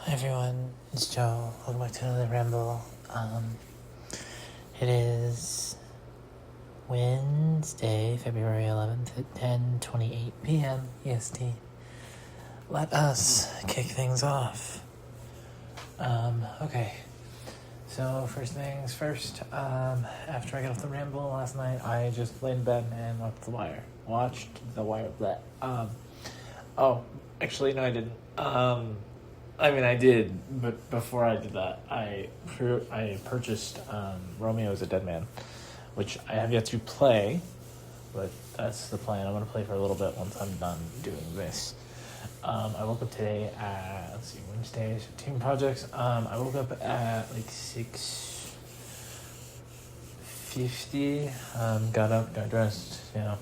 Hi everyone, it's Joe. Welcome back to another ramble. It is Wednesday, February 11th at 10:28 p.m. EST. Let us kick things off. Okay. So first things first, after I got off the ramble last night, I just laid in bed and watched The Wire. Actually, no, I didn't. I did, but before I did that, I purchased Romeo is a Dead Man, which I have yet to play, but that's the plan. I'm going to play for a little bit once I'm done doing this. I woke up today at, Wednesday, team projects. I woke up at like 6:50, got up, got dressed, and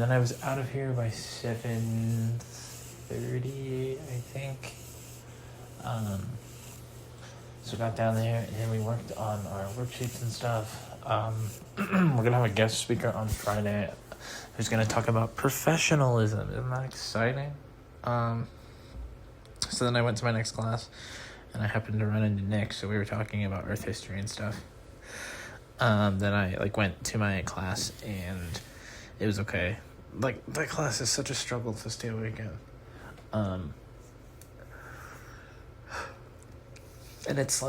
then I was out of here by 7:30, I think. So got down there and we worked on our worksheets and stuff. We're gonna have a guest speaker on Friday who's gonna talk about professionalism. Isn't that exciting? So then I went to my next class and I happened to run into Nick, so we were talking about Earth history and stuff. Then I went to my class and it was okay. That class is such a struggle to stay awake in. And it's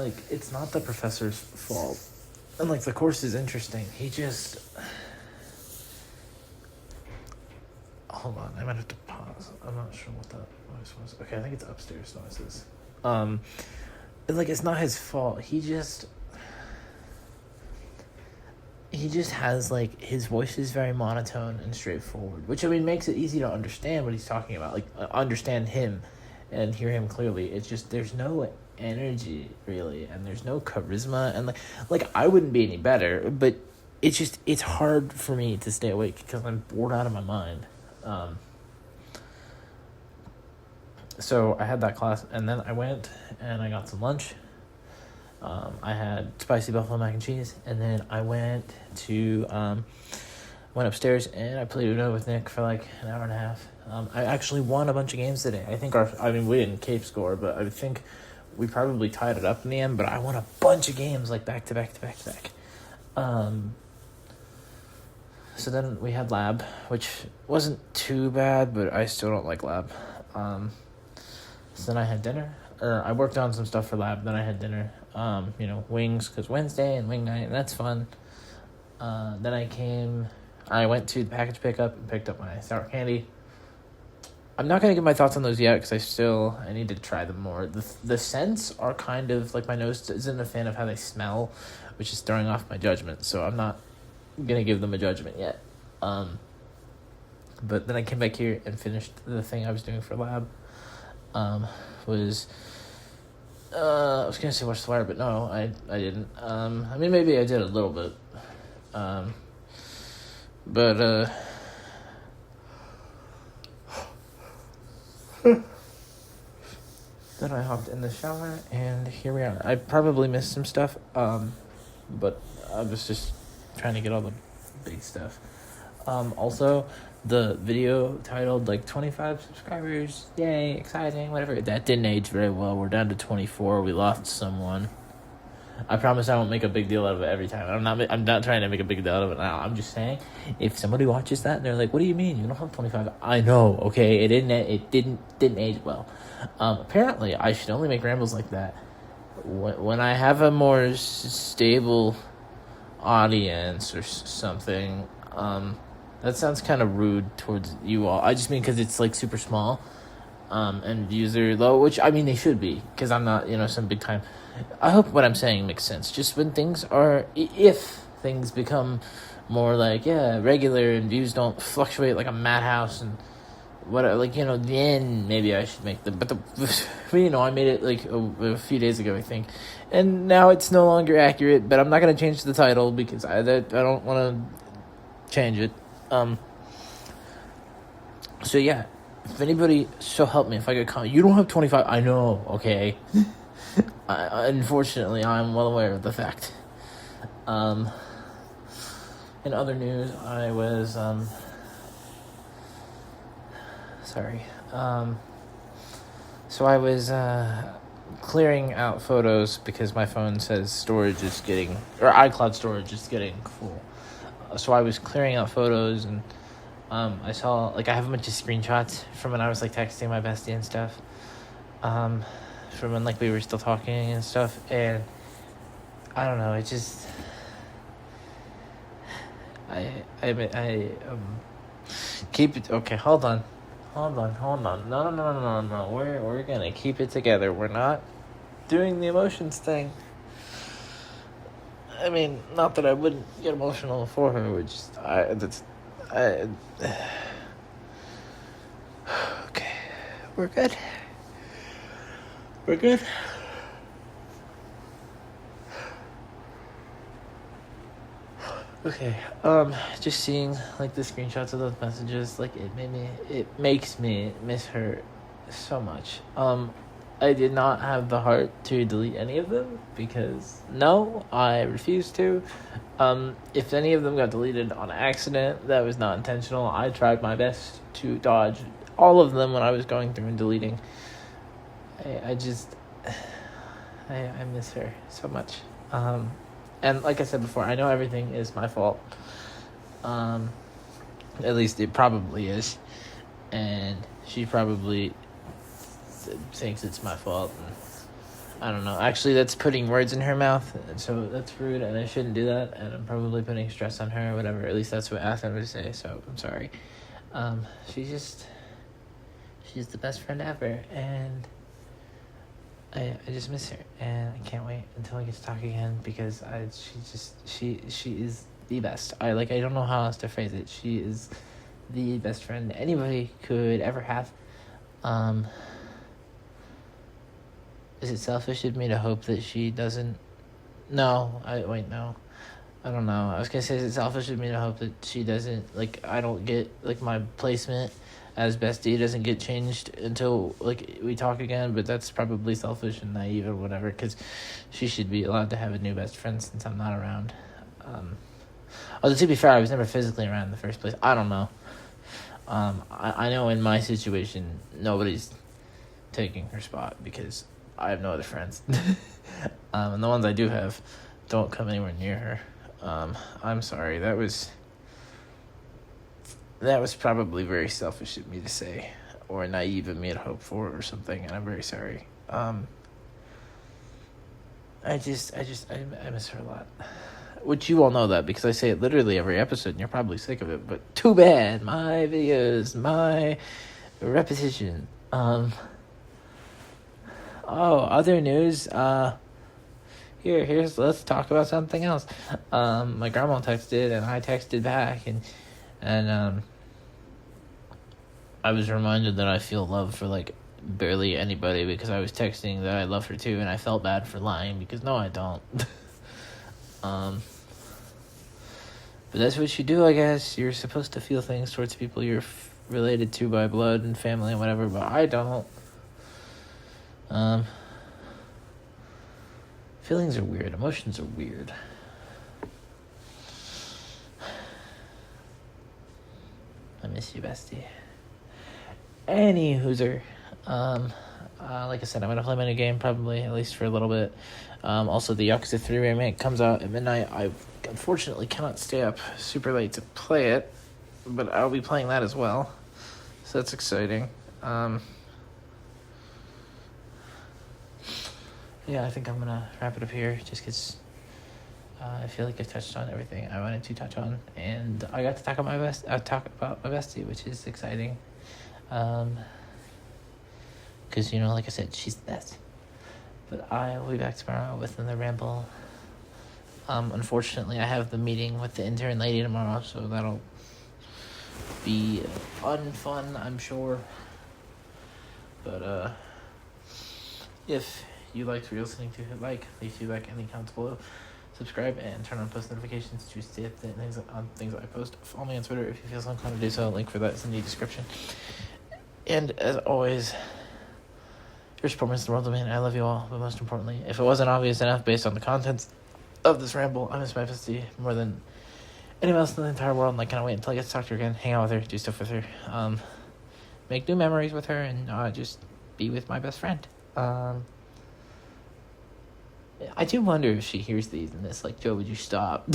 not the professor's fault. And the course is interesting. He just... Hold on, I might have to pause. I'm not sure what that noise was. Okay, I think it's upstairs noises. It's not his fault. He just has, his voice is very monotone and straightforward, which, makes it easy to understand what he's talking about. Understand him and hear him clearly. It's just, there's no energy, really, and there's no charisma, and, I wouldn't be any better, but it's hard for me to stay awake because I'm bored out of my mind. So I had that class, and then I went and I got some lunch. I had spicy buffalo mac and cheese, and then I went upstairs and I played Uno with Nick for an hour and a half. I actually won a bunch of games today. I think we didn't cape score, but I think we probably tied it up in the end, but I won a bunch of games, back to back to back to back. So then we had lab, which wasn't too bad, but I still don't like lab. So then I had dinner. I worked on some stuff for lab, then I had dinner. Wings, because Wednesday and wing night, and that's fun. Then I went to the package pickup and picked up my sour candy. I'm not going to give my thoughts on those yet because I need to try them more. The scents are kind of, my nose isn't a fan of how they smell, which is throwing off my judgment, so I'm not going to give them a judgment yet. But then I came back here and finished the thing I was doing for lab. I was going to say watch The Wire, but no, I didn't. Maybe I did a little bit. Then I hopped in the shower, and here we are. I probably missed some stuff, but I was just trying to get all the big stuff. Also, the video titled 25 subscribers, yay, exciting, whatever, that didn't age very well. We're down to 24. We lost someone. I promise I won't make a big deal out of it every time. I'm not trying to make a big deal out of it now. I'm just saying, if somebody watches that and they're like, "What do you mean you don't have 25?" I know, okay, it didn't age well. Apparently, I should only make rambles like that when I have a more stable audience or something. That sounds kind of rude towards you all. I just mean because it's super small, and views are low, which they should be, because I'm not some big time. I hope what I'm saying makes sense. Just when if things become more regular and views don't fluctuate like a madhouse and whatever, then maybe I should make them. But I made it a few days ago, I think, and now it's no longer accurate. But I'm not gonna change the title because I don't want to change it. So yeah, if anybody, so help me, if I get comment, you don't have 25. I know, okay. Unfortunately, I'm well aware of the fact. In other news, I was sorry. So I was clearing out photos because my phone says iCloud storage is getting full. So I was clearing out photos, and I saw, like, I have a bunch of screenshots from when I was, like, texting my bestie and stuff, from when, like, we were still talking and stuff, and I don't know, it just, keep it, okay, hold on, no, we're gonna keep it together, we're not doing the emotions thing. I mean, not that I wouldn't get emotional for her, which okay, we're good. Okay, just seeing, like, the screenshots of those messages, like, it makes me miss her so much. I did not have the heart to delete any of them because, no, I refuse to. If any of them got deleted on accident, that was not intentional. I tried my best to dodge all of them when I was going through and deleting. I miss her so much. And like I said before, I know everything is my fault. At least it probably is. And she probably thinks it's my fault. And I don't know. Actually, that's putting words in her mouth. So that's rude, and I shouldn't do that. And I'm probably putting stress on her or whatever. At least that's what Athen would say. So I'm sorry. She's the best friend ever. And I just miss her, and I can't wait until I get to talk again because she is the best. I don't know how else to phrase it. She is the best friend anybody could ever have. Is it selfish of me to hope that she doesn't? No, no. I don't know. I was gonna say, is it selfish of me to hope that she doesn't, like, I don't get, like, my placement as bestie doesn't get changed until, like, we talk again, but that's probably selfish and naive or whatever, because she should be allowed to have a new best friend since I'm not around. Although, to be fair, I was never physically around in the first place. I don't know. I know in my situation, nobody's taking her spot because I have no other friends. And the ones I do have don't come anywhere near her. I'm sorry, that was probably very selfish of me to say, or naive of me to hope for, or something, and I'm very sorry. I miss her a lot. Which you all know that, because I say it literally every episode, and you're probably sick of it, but too bad, my videos, my repetition. Other news, let's talk about something else. My grandma texted, and I texted back, and I was reminded that I feel love for, like, barely anybody, because I was texting that I love her too, and I felt bad for lying, because no, I don't. But that's what you do, I guess. You're supposed to feel things towards people you're related to by blood and family and whatever, but I don't. Feelings are weird. Emotions are weird. I miss you, bestie. Any hooser. Like I said, I'm gonna play my new game probably, at least for a little bit. Also, the Yakuza 3 remake comes out at midnight. I unfortunately cannot stay up super late to play it, but I'll be playing that as well. So that's exciting. Yeah, I think I'm gonna wrap it up here, just because I feel like I've touched on everything I wanted to touch on, and I got to talk about my bestie, which is exciting. Because, like I said, she's the best. But I will be back tomorrow with another ramble. Unfortunately, I have the meeting with the intern lady tomorrow, so that'll be unfun, I'm sure. But if you liked what you're listening to, leave feedback in the comments below. Subscribe and turn on post notifications to stay up to things that I post. Follow me on Twitter if you feel so inclined to do so. Link for that is in the description. And as always, your support means the world to me, and I love you all. But most importantly, if it wasn't obvious enough based on the contents of this ramble, I miss my bestie more than anyone else in the entire world, and I can't wait until I get to talk to her again, hang out with her, do stuff with her, make new memories with her, and just be with my best friend. I do wonder if she hears these and it's like, Joe, would you stop?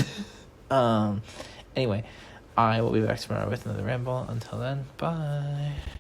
Anyway, I will be back tomorrow with another ramble. Until then, bye.